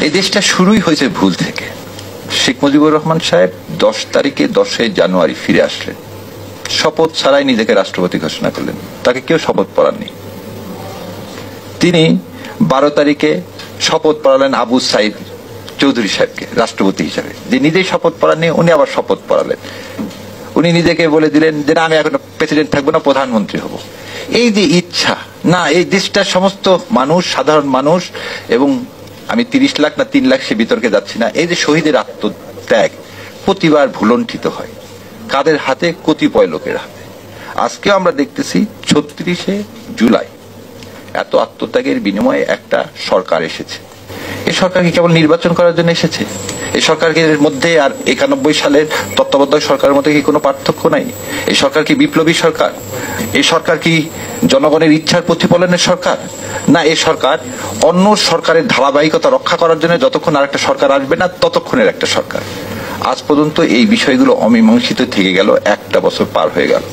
এই দেশটা শুরুই হয়েছে ভুল থেকে। শেখ মুজিবুর রহমান সাহেব 10 তারিখে 10 জানুয়ারি ফিরে আসলেন, শপথ ছাড়াই নিজেকে রাষ্ট্রপতি ঘোষণা করলেন, তাকে কেউ শপথ পড়াননি। তিনি 12 তারিখে শপথ পড়ালেন আবু সাইদ চৌধুরী সাহেবকে রাষ্ট্রপতি হিসাবে, যে নিজেই শপথ পড়াননি, উনি আবার শপথ পড়ালেন। উনি নিজেকে বলে দিলেন যে না, আমি এখন প্রেসিডেন্ট থাকবো না, প্রধানমন্ত্রী হব। এই যে ইচ্ছা, না, এই দেশটার সমস্ত মানুষ, সাধারণ মানুষ, এবং আমি 30 লাখ না 3 লাখ সে বিতর্কে যাচ্ছি না, এই যে শহীদের আত্মত্যাগ প্রতিবার ভুলণ্ঠিত হয় কাদের হাতে? কতিপয় লোকের হাতে। আজকেও আমরা দেখতেছি 36শে জুলাই এত আত্মত্যাগের বিনিময়ে একটা সরকার এসেছে। এই সরকার কি কেবল নির্বাচন করার জন্য এসেছে? এই সরকারের মধ্যে আর 91 সালের তত্ত্বাবধায়ক সরকারের মধ্যে কি কোনো পার্থক্য নাই? এই সরকার কি বিপ্লবী সরকার? এই সরকার কি জনগণের ইচ্ছার প্রতিফলনের সরকার? না, এই সরকার অন্য সরকারের ধারাবাহিকতা রক্ষা করার জন্য যতক্ষণ আর একটা সরকার আসবে না ততক্ষণের একটা সরকার। আজ পর্যন্ত এই বিষয়গুলো অমীমাংসিত থেকে গেল, 1টা বছর পার হয়ে গেল।